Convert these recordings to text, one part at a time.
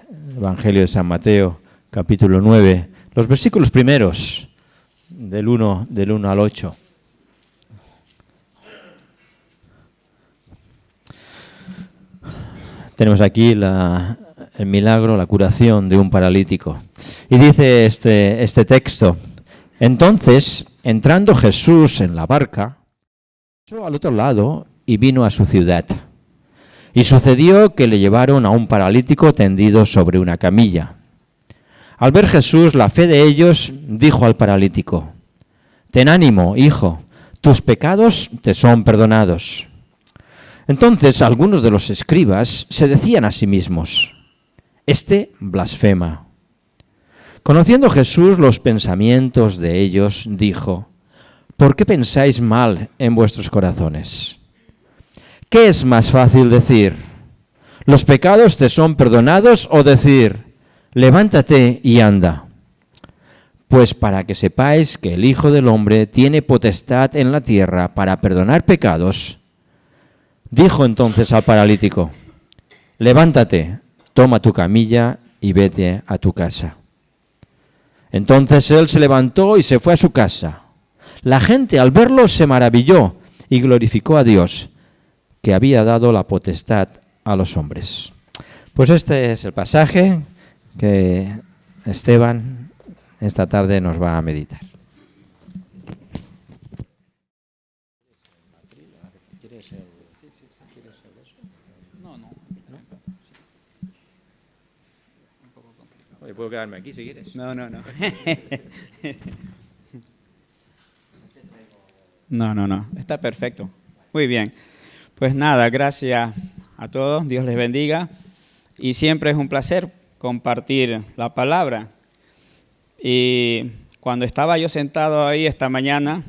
Evangelio de San Mateo, capítulo 9, los versículos primeros, del 1 al 8. Tenemos aquí el milagro, la curación de un paralítico. Y dice este texto: entonces, entrando Jesús en la barca, pasó al otro lado y vino a su ciudad. Y sucedió que le llevaron a un paralítico tendido sobre una camilla. Al ver Jesús la fe de ellos, dijo al paralítico: ten ánimo, hijo, tus pecados te son perdonados. Entonces algunos de los escribas se decían a sí mismos: este blasfema. Conociendo Jesús los pensamientos de ellos, dijo: ¿por qué pensáis mal en vuestros corazones? ¿Qué es más fácil decir: los pecados te son perdonados, o decir: levántate y anda? Pues para que sepáis que el Hijo del Hombre tiene potestad en la tierra para perdonar pecados, dijo entonces al paralítico: levántate, toma tu camilla y vete a tu casa. Entonces él se levantó y se fue a su casa. La gente al verlo se maravilló y glorificó a Dios, que había dado la potestad a los hombres. Pues este es el pasaje que Esteban esta tarde nos va a meditar. Oye, puedo quedarme aquí si quieres. No. No. Está perfecto. Muy bien. Pues nada, gracias a todos. Dios les bendiga. Y siempre es un placer compartir la palabra. Y cuando estaba yo sentado ahí esta mañana,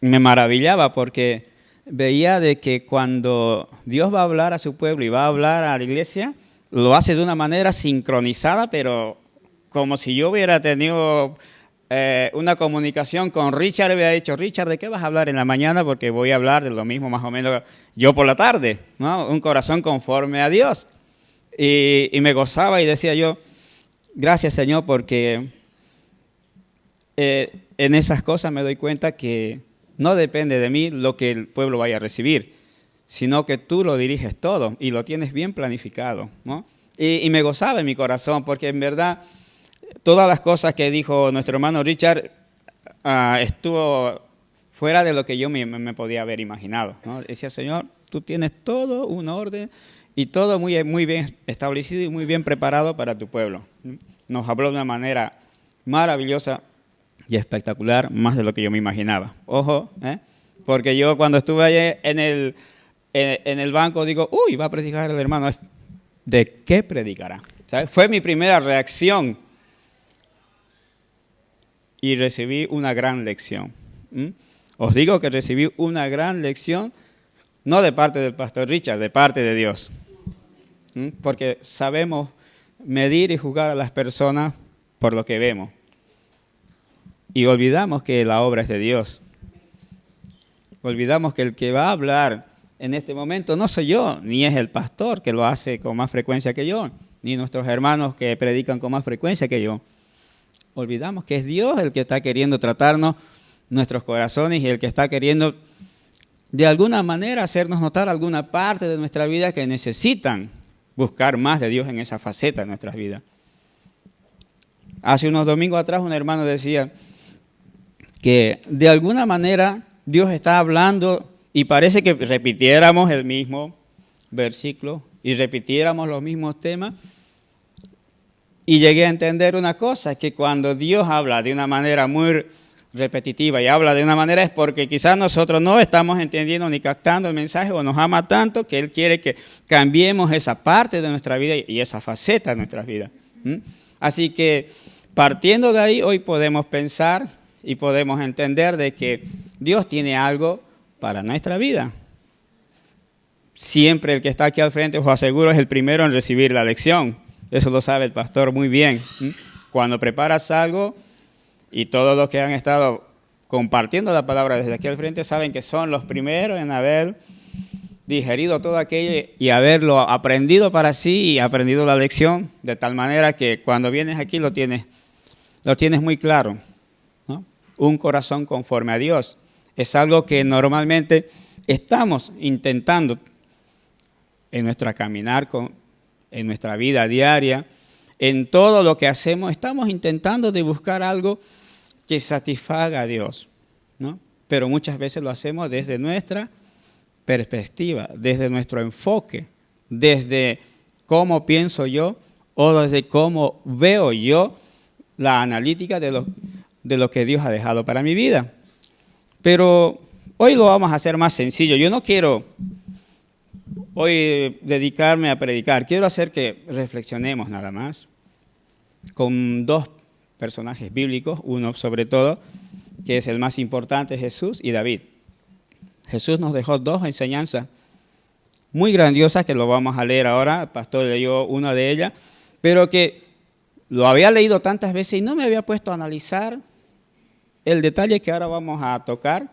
me maravillaba porque veía de que cuando Dios va a hablar a su pueblo y va a hablar a la iglesia, lo hace de una manera sincronizada, pero como si yo hubiera tenido una comunicación con Richard y hubiera dicho: Richard, ¿de qué vas a hablar en la mañana? Porque voy a hablar de lo mismo más o menos yo por la tarde, ¿no? Un corazón conforme a Dios. Y me gozaba y decía yo: gracias, Señor, porque en esas cosas me doy cuenta que no depende de mí lo que el pueblo vaya a recibir, sino que tú lo diriges todo y lo tienes bien planificado, ¿no? Y me gozaba en mi corazón, porque en verdad todas las cosas que dijo nuestro hermano Richard estuvo fuera de lo que yo me podía haber imaginado, ¿no? Decía: Señor, tú tienes todo un orden y todo muy bien establecido y muy bien preparado para tu pueblo. Nos habló de una manera maravillosa y espectacular, más de lo que yo me imaginaba. Ojo, porque yo cuando estuve allí en el banco digo: uy, va a predicar el hermano. ¿De qué predicará? ¿Sabes? Fue mi primera reacción. Y recibí una gran lección. Os digo que recibí una gran lección, no de parte del pastor Richard, de parte de Dios. Porque sabemos medir y juzgar a las personas por lo que vemos. Y olvidamos que la obra es de Dios. Olvidamos que el que va a hablar en este momento no soy yo, ni es el pastor que lo hace con más frecuencia que yo, ni nuestros hermanos que predican con más frecuencia que yo. Olvidamos que es Dios el que está queriendo tratarnos nuestros corazones y el que está queriendo de alguna manera hacernos notar alguna parte de nuestra vida que necesitan buscar más de Dios en esa faceta de nuestras vidas. Hace unos domingos atrás un hermano decía que de alguna manera Dios está hablando y parece que repitiéramos el mismo versículo y repitiéramos los mismos temas. Y llegué a entender una cosa, que cuando Dios habla de una manera muy repetitiva y habla de una manera es porque quizás nosotros no estamos entendiendo ni captando el mensaje, o nos ama tanto que Él quiere que cambiemos esa parte de nuestra vida y esa faceta de nuestras vidas. Así que partiendo de ahí, hoy podemos pensar y podemos entender de que Dios tiene algo para nuestra vida. Siempre el que está aquí al frente, os aseguro, es el primero en recibir la lección. Eso lo sabe el pastor muy bien. Cuando preparas algo, y todos los que han estado compartiendo la palabra desde aquí al frente saben que son los primeros en haber digerido todo aquello y haberlo aprendido para sí y aprendido la lección, de tal manera que cuando vienes aquí lo tienes muy claro, ¿no? Un corazón conforme a Dios. Es algo que normalmente estamos intentando en nuestra caminar, en nuestra vida diaria, en todo lo que hacemos, estamos intentando de buscar algo que satisfaga a Dios, ¿no? Pero muchas veces lo hacemos desde nuestra perspectiva, desde nuestro enfoque, desde cómo pienso yo o desde cómo veo yo la analítica de lo que Dios ha dejado para mi vida. Pero hoy lo vamos a hacer más sencillo. Yo no quiero hoy dedicarme a predicar, quiero hacer que reflexionemos nada más con dos personajes bíblicos, uno sobre todo, que es el más importante, Jesús y David. Jesús nos dejó dos enseñanzas muy grandiosas que lo vamos a leer ahora. El pastor leyó una de ellas, pero que lo había leído tantas veces y no me había puesto a analizar el detalle que ahora vamos a tocar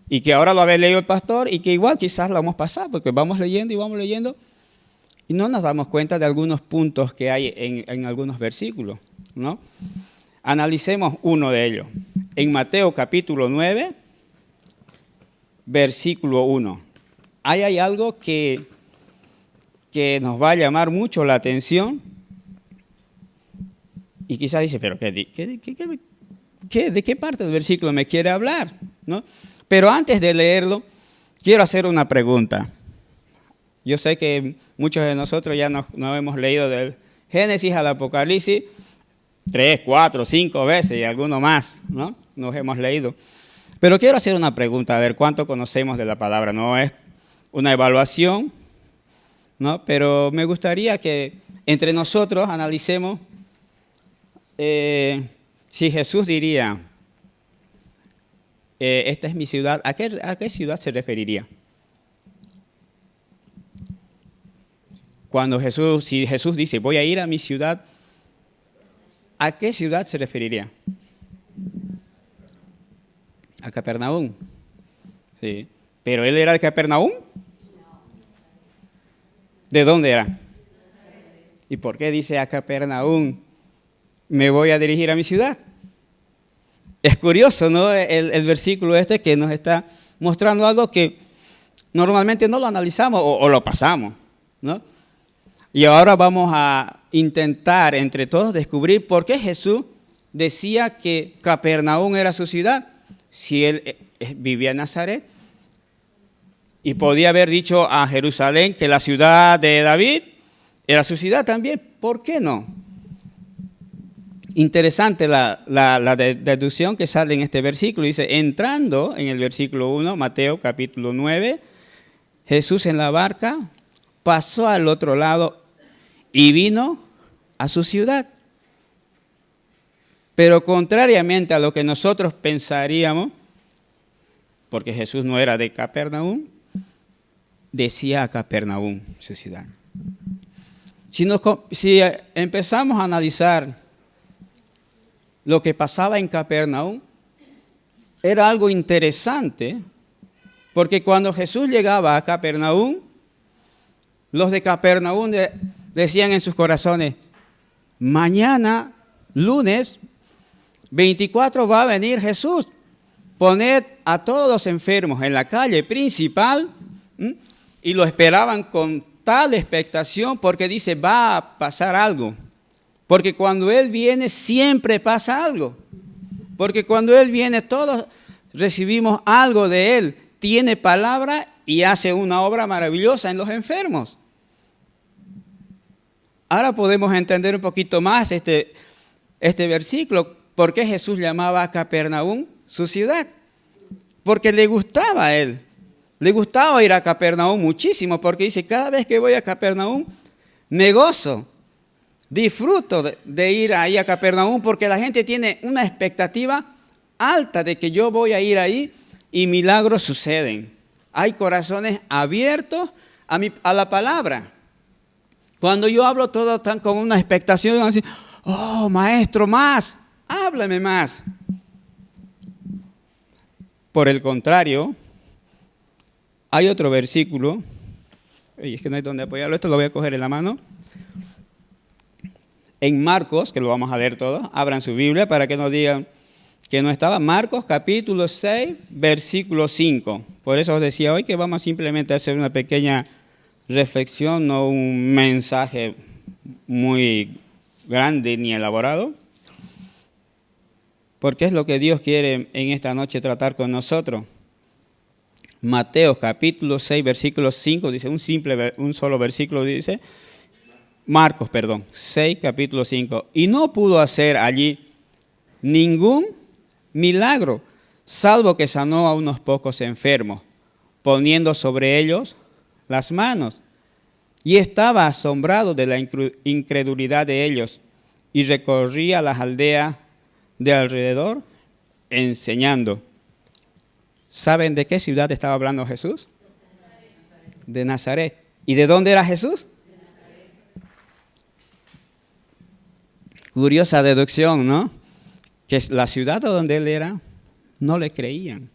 y que ahora lo había leído el pastor y que igual quizás lo vamos a pasar porque vamos leyendo y no nos damos cuenta de algunos puntos que hay en algunos versículos, ¿no? Analicemos uno de ellos. En Mateo capítulo 9, versículo 1. Ahí hay algo que nos va a llamar mucho la atención y quizás dice, pero ¿de qué parte del versículo me quiere hablar? ¿No? Pero antes de leerlo, quiero hacer una pregunta. Yo sé que muchos de nosotros ya no hemos leído del Génesis al Apocalipsis 3, 4, 5 veces y alguno más, ¿no? Nos hemos leído. Pero quiero hacer una pregunta, a ver cuánto conocemos de la palabra. No es una evaluación, ¿no? Pero me gustaría que entre nosotros analicemos si Jesús diría, esta es mi ciudad, ¿a qué ciudad se referiría? Si Jesús dice, voy a ir a mi ciudad, ¿a qué ciudad se referiría? A Capernaum. Sí. ¿Pero él era de Capernaum? ¿De dónde era? ¿Y por qué dice a Capernaum me voy a dirigir a mi ciudad? Es curioso, ¿no? El versículo que nos está mostrando algo que normalmente no lo analizamos o lo pasamos, ¿no? Y ahora vamos a intentar entre todos descubrir por qué Jesús decía que Capernaum era su ciudad, si él vivía en Nazaret, y podía haber dicho a Jerusalén que la ciudad de David era su ciudad también. ¿Por qué no? Interesante la deducción que sale en este versículo. Dice, entrando en el versículo 1, Mateo capítulo 9, Jesús en la barca pasó al otro lado y vino a su ciudad. Pero contrariamente a lo que nosotros pensaríamos, porque Jesús no era de Capernaum, decía a Capernaum, su ciudad. Si empezamos a analizar lo que pasaba en Capernaum, era algo interesante, porque cuando Jesús llegaba a Capernaum, los de Capernaum decían en sus corazones, mañana, lunes 24 va a venir Jesús, poned a todos los enfermos en la calle principal, y lo esperaban con tal expectación porque dice, va a pasar algo. Porque cuando Él viene siempre pasa algo. Porque cuando Él viene todos recibimos algo de Él. Tiene palabra y hace una obra maravillosa en los enfermos. Ahora podemos entender un poquito más este versículo. ¿Por qué Jesús llamaba a Capernaum su ciudad? Porque le gustaba a Él. Le gustaba ir a Capernaum muchísimo porque dice, cada vez que voy a Capernaum me gozo. Disfruto de ir ahí a Capernaum porque la gente tiene una expectativa alta de que yo voy a ir ahí y milagros suceden. Hay corazones abiertos a la palabra. Cuando yo hablo, todos están con una expectación así, oh, maestro, más, háblame más. Por el contrario, Hay otro versículo, y es que no hay donde apoyarlo, esto lo voy a coger en la mano. En Marcos, que lo vamos a leer todos, abran su Biblia para que no digan que no estaba. Marcos capítulo 6, versículo 5. Por eso os decía hoy que vamos simplemente a hacer una pequeña reflexión, no un mensaje muy grande ni elaborado, porque es lo que Dios quiere en esta noche tratar con nosotros. Mateo capítulo 6, versículo 5, dice un solo versículo, dice, Marcos, 6, capítulo 5. Y no pudo hacer allí ningún milagro, salvo que sanó a unos pocos enfermos, poniendo sobre ellos las manos. Y estaba asombrado de la incredulidad de ellos, y recorría las aldeas de alrededor enseñando. ¿Saben de qué ciudad estaba hablando Jesús? De Nazaret. ¿Y de dónde era Jesús? Curiosa deducción, ¿no? Que la ciudad donde él era, no le creían.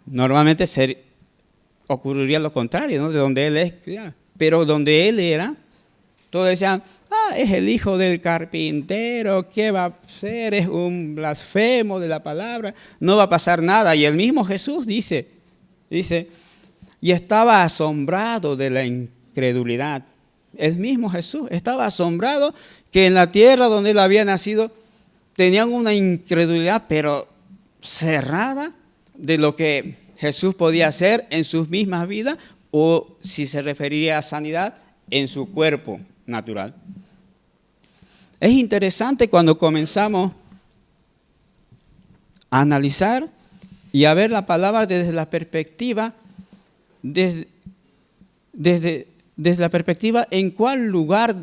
Normalmente ocurriría lo contrario, ¿no? De donde él es, pero donde él era, todos decían, es el hijo del carpintero, ¿qué va a hacer? Es un blasfemo de la palabra, no va a pasar nada. Y el mismo Jesús dice, y estaba asombrado de la incredulidad. El mismo Jesús estaba asombrado que en la tierra donde él había nacido tenían una incredulidad, pero cerrada de lo que Jesús podía hacer en sus mismas vidas, o si se referiría a sanidad, en su cuerpo natural. Es interesante cuando comenzamos a analizar y a ver la palabra desde la perspectiva, desde la perspectiva en cuál lugar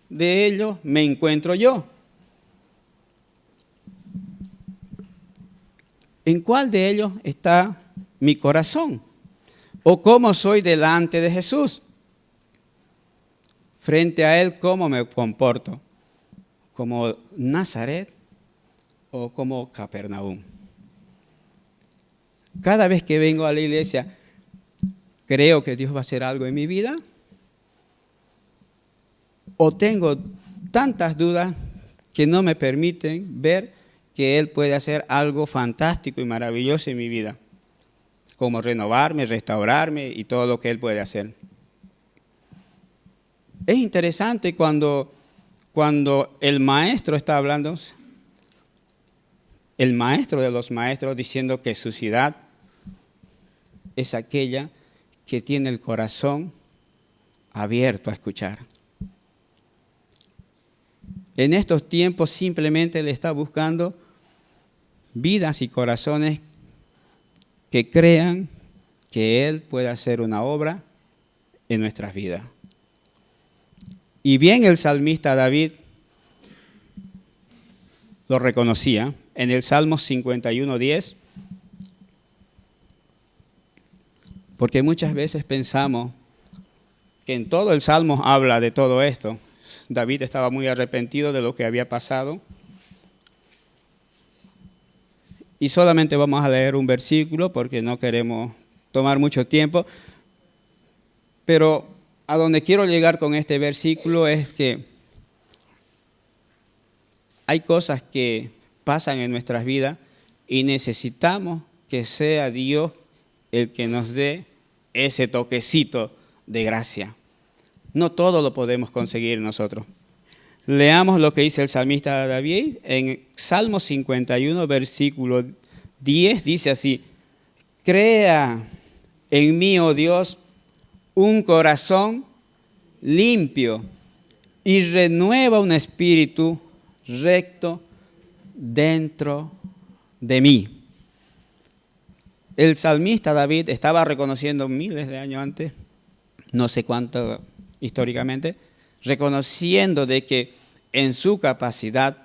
de ello me encuentro yo. ¿En cuál de ellos está mi corazón? ¿O cómo soy delante de Jesús? Frente a Él, ¿cómo me comporto? ¿Como Nazaret o como Capernaum? Cada vez que vengo a la iglesia, ¿creo que Dios va a hacer algo en mi vida? ¿O tengo tantas dudas que no me permiten ver que Él puede hacer algo fantástico y maravilloso en mi vida? Como renovarme, restaurarme y todo lo que Él puede hacer. Es interesante cuando el maestro está hablando, el maestro de los maestros, diciendo que su ciudad es aquella que tiene el corazón abierto a escuchar. En estos tiempos simplemente le está buscando vidas y corazones que crean que Él puede hacer una obra en nuestras vidas. Y bien el salmista David lo reconocía en el Salmo 51:10, porque muchas veces pensamos que en todo el Salmo habla de todo esto. David estaba muy arrepentido de lo que había pasado. Y solamente vamos a leer un versículo porque no queremos tomar mucho tiempo. Pero a donde quiero llegar con este versículo es que hay cosas que pasan en nuestras vidas y necesitamos que sea Dios el que nos dé ese toquecito de gracia. No todo lo podemos conseguir nosotros. Leamos lo que dice el salmista David en Salmo 51, versículo 10, dice así: crea en mí, oh Dios, un corazón limpio y renueva un espíritu recto dentro de mí. El salmista David estaba reconociendo miles de años antes, no sé cuánto históricamente, reconociendo de que en su capacidad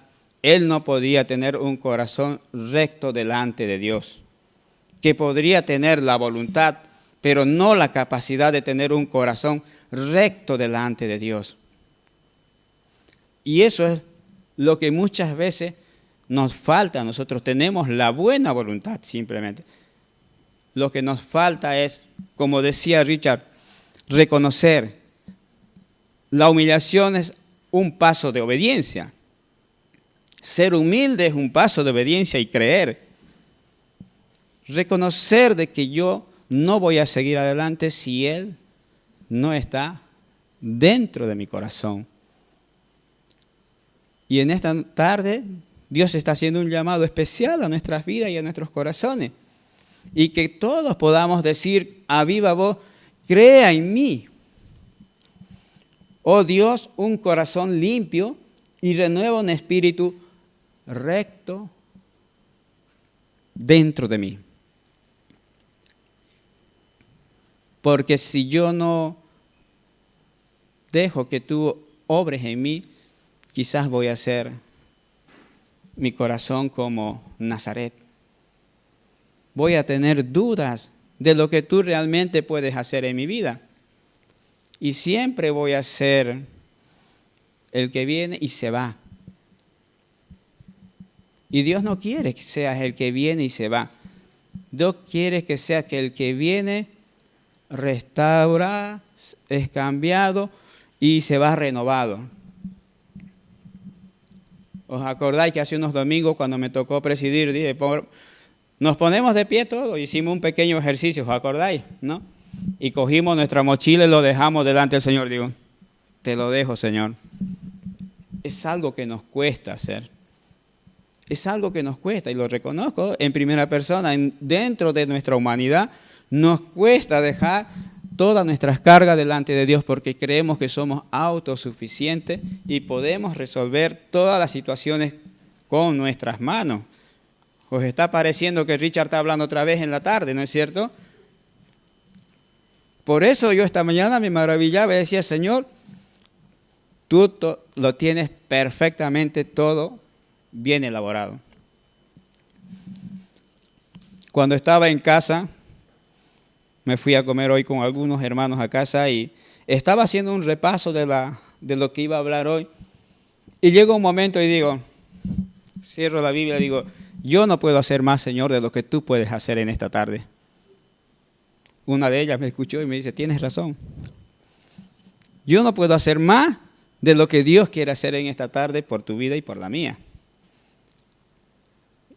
él no podía tener un corazón recto delante de Dios, que podría tener la voluntad, pero no la capacidad de tener un corazón recto delante de Dios. Y eso es lo que muchas veces nos falta a nosotros. Tenemos la buena voluntad simplemente. lo que nos falta es, como decía Richard, reconocer. La humillación es un paso de obediencia. Ser humilde es un paso de obediencia y creer. Reconocer de que yo no voy a seguir adelante si Él no está dentro de mi corazón. Y en esta tarde Dios está haciendo un llamado especial a nuestras vidas y a nuestros corazones. Y que todos podamos decir a viva voz, crea en mí. Oh Dios, un corazón limpio y renueva un espíritu recto dentro de mí. Porque si yo no dejo que tú obres en mí, quizás voy a hacer mi corazón como Nazaret. Voy a tener dudas de lo que tú realmente puedes hacer en mi vida. Y siempre voy a ser el que viene y se va. Y Dios no quiere que seas el que viene y se va. Dios quiere que seas el que viene, restaura, es cambiado y se va renovado. ¿Os acordáis que hace unos domingos cuando me tocó presidir, dije, nos ponemos de pie todos, hicimos un pequeño ejercicio, ¿os acordáis? ¿No? Y cogimos nuestra mochila y lo dejamos delante del Señor. Digo, te lo dejo, Señor. Es algo que nos cuesta hacer. Es algo que nos cuesta y lo reconozco en primera persona. Dentro de nuestra humanidad nos cuesta dejar todas nuestras cargas delante de Dios porque creemos que somos autosuficientes y podemos resolver todas las situaciones con nuestras manos. ¿Os está pareciendo que Richard está hablando otra vez en la tarde, no es cierto? Por eso yo esta mañana me maravillaba y decía, Señor, tú lo tienes perfectamente todo bien elaborado. Cuando estaba en casa, me fui a comer hoy con algunos hermanos a casa y estaba haciendo un repaso de lo que iba a hablar hoy. Y llega un momento y digo, cierro la Biblia y digo, yo no puedo hacer más, Señor, de lo que tú puedes hacer en esta tarde. Una de ellas me escuchó y me dice, tienes razón. Yo no puedo hacer más de lo que Dios quiere hacer en esta tarde por tu vida y por la mía.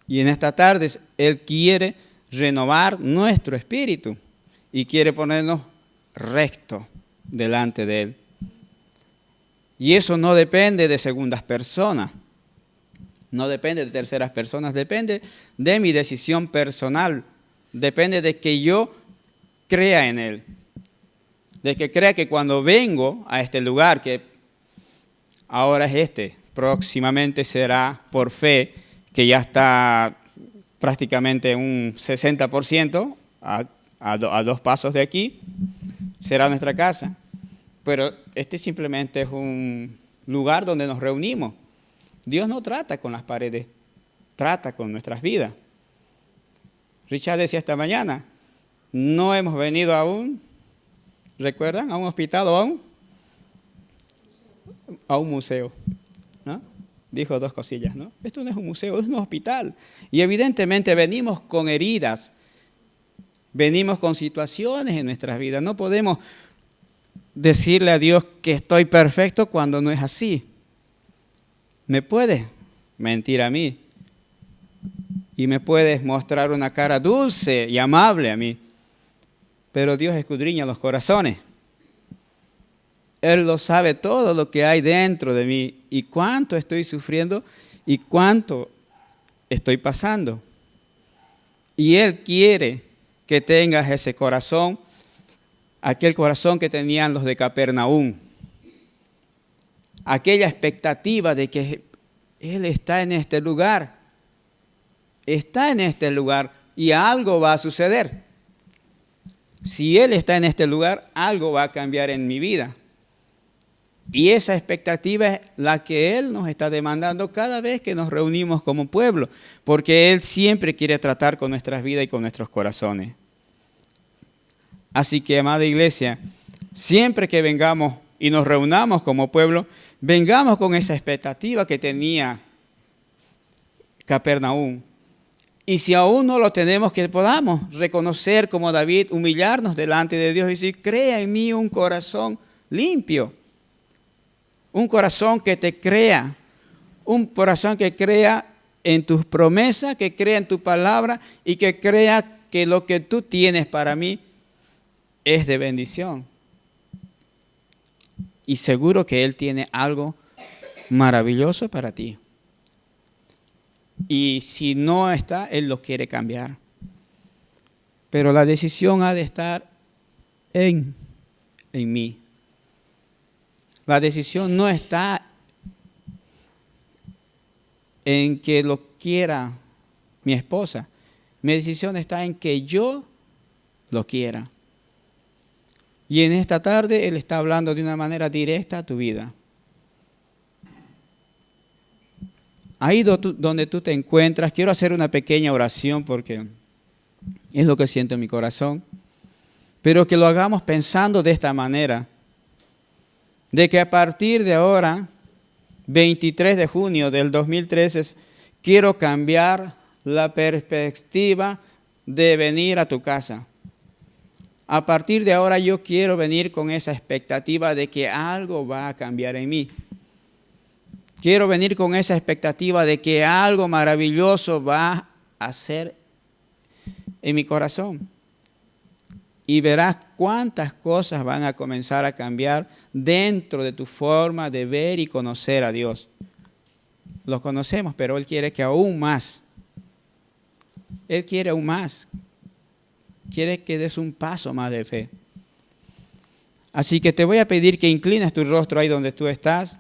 Y en esta tarde Él quiere renovar nuestro espíritu y quiere ponernos recto delante de Él. Y eso no depende de segundas personas, no depende de terceras personas, depende de mi decisión personal, depende de que yo crea en Él, de que crea que cuando vengo a este lugar, que ahora es próximamente será por fe, que ya está prácticamente un 60% a 2 pasos de aquí, será nuestra casa. Pero simplemente es un lugar donde nos reunimos. Dios no trata con las paredes, trata con nuestras vidas. Richard decía esta mañana, no hemos venido aún, ¿recuerdan? A un hospital o a un museo, ¿no? Dijo 2 cosillas, ¿no? Esto no es un museo, es un hospital. Y evidentemente venimos con heridas, venimos con situaciones en nuestras vidas. No podemos decirle a Dios que estoy perfecto cuando no es así. Me puedes mentir a mí y me puedes mostrar una cara dulce y amable a mí, pero Dios escudriña los corazones. Él lo sabe todo lo que hay dentro de mí y cuánto estoy sufriendo y cuánto estoy pasando. Y Él quiere que tengas ese corazón, aquel corazón que tenían los de Capernaum. Aquella expectativa de que Él está en este lugar. Está en este lugar y algo va a suceder. Si Él está en este lugar, algo va a cambiar en mi vida. Y esa expectativa es la que Él nos está demandando cada vez que nos reunimos como pueblo, porque Él siempre quiere tratar con nuestras vidas y con nuestros corazones. Así que, amada iglesia, siempre que vengamos y nos reunamos como pueblo, vengamos con esa expectativa que tenía Capernaum Y si aún no lo tenemos, que podamos reconocer como David, humillarnos delante de Dios y decir, crea en mí un corazón limpio, un corazón que te crea, un corazón que crea en tus promesas, que crea en tu palabra y que crea que lo que tú tienes para mí es de bendición. Y seguro que Él tiene algo maravilloso para ti. Y si no está, Él lo quiere cambiar. Pero la decisión ha de estar en mí. La decisión no está en que lo quiera mi esposa. Mi decisión está en que yo lo quiera. Y en esta tarde Él está hablando de una manera directa a tu vida. Ahí donde tú te encuentras, quiero hacer una pequeña oración porque es lo que siento en mi corazón. Pero que lo hagamos pensando de esta manera. De que a partir de ahora, 23 de junio del 2013, quiero cambiar la perspectiva de venir a tu casa. A partir de ahora yo quiero venir con esa expectativa de que algo va a cambiar en mí. Quiero venir con esa expectativa de que algo maravilloso va a hacer en mi corazón. Y verás cuántas cosas van a comenzar a cambiar dentro de tu forma de ver y conocer a Dios. Lo conocemos, pero Él quiere que aún más. Él quiere aún más. Quiere que des un paso más de fe. Así que te voy a pedir que inclines tu rostro ahí donde tú estás.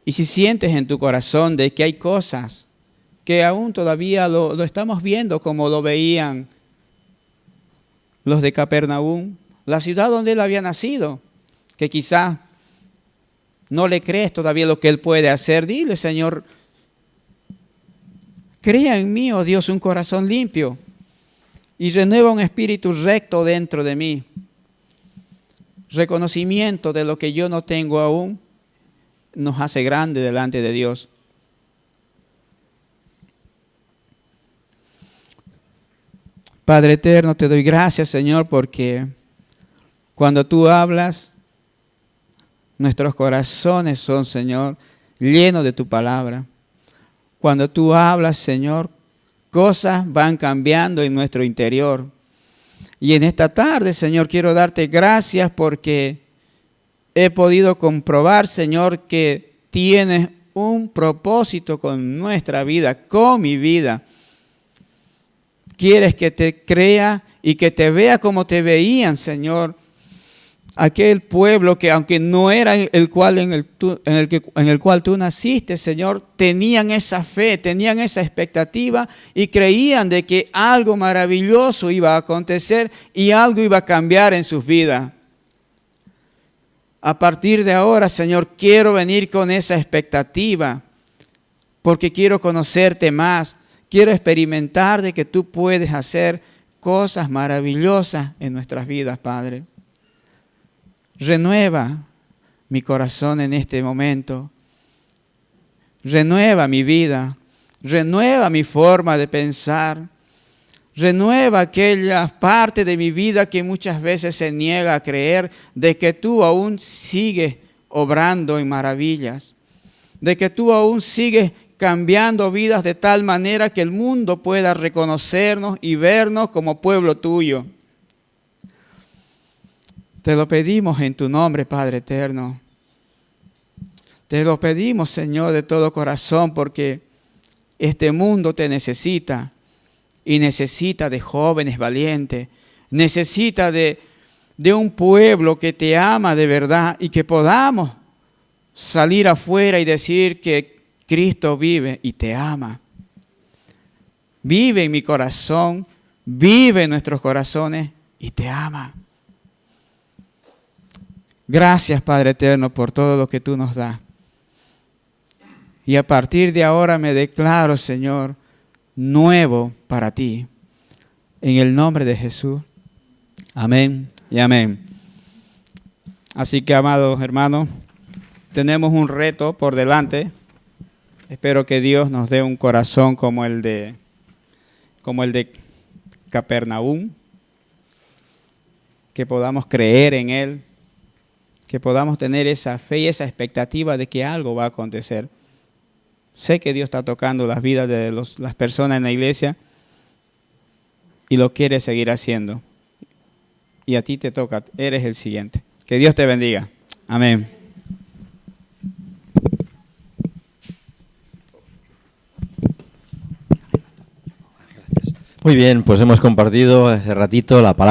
Y si sientes en tu corazón de que hay cosas que aún todavía lo estamos viendo como lo veían los de Capernaum, la ciudad donde Él había nacido, que quizás no le crees todavía lo que Él puede hacer, dile, Señor, crea en mí, oh Dios, un corazón limpio y renueva un espíritu recto dentro de mí. Reconocimiento de lo que yo no tengo aún nos hace grande delante de Dios. Padre eterno, te doy gracias, Señor, porque cuando tú hablas, nuestros corazones son, Señor, llenos de tu palabra. Cuando tú hablas, Señor, cosas van cambiando en nuestro interior. Y en esta tarde, Señor, quiero darte gracias porque he podido comprobar, Señor, que tienes un propósito con nuestra vida, con mi vida. Quieres que te crea y que te vea como te veían, Señor. Aquel pueblo que aunque no era en el cual tú naciste, Señor, tenían esa fe, tenían esa expectativa y creían de que algo maravilloso iba a acontecer y algo iba a cambiar en sus vidas. A partir de ahora, Señor, quiero venir con esa expectativa porque quiero conocerte más. Quiero experimentar de que tú puedes hacer cosas maravillosas en nuestras vidas, Padre. Renueva mi corazón en este momento. Renueva mi vida. Renueva mi forma de pensar. Renueva aquella parte de mi vida que muchas veces se niega a creer de que tú aún sigues obrando en maravillas. De que tú aún sigues cambiando vidas de tal manera que el mundo pueda reconocernos y vernos como pueblo tuyo. Te lo pedimos en tu nombre, Padre eterno. Te lo pedimos, Señor, de todo corazón, porque este mundo te necesita y necesita de jóvenes valientes, necesita de un pueblo que te ama de verdad y que podamos salir afuera y decir que Cristo vive y te ama. Vive en mi corazón, vive en nuestros corazones y te ama. Gracias, Padre eterno, por todo lo que tú nos das. Y a partir de ahora me declaro, Señor, nuevo para ti. En el nombre de Jesús. Amén y amén. Así que, amados hermanos, tenemos un reto por delante. Espero que Dios nos dé un corazón como el de Capernaum, que podamos creer en Él, que podamos tener esa fe y esa expectativa de que algo va a acontecer. Sé que Dios está tocando las vidas de las personas en la iglesia y lo quiere seguir haciendo. Y a ti te toca, eres el siguiente. Que Dios te bendiga. Amén. Muy bien, pues hemos compartido hace ratito la palabra.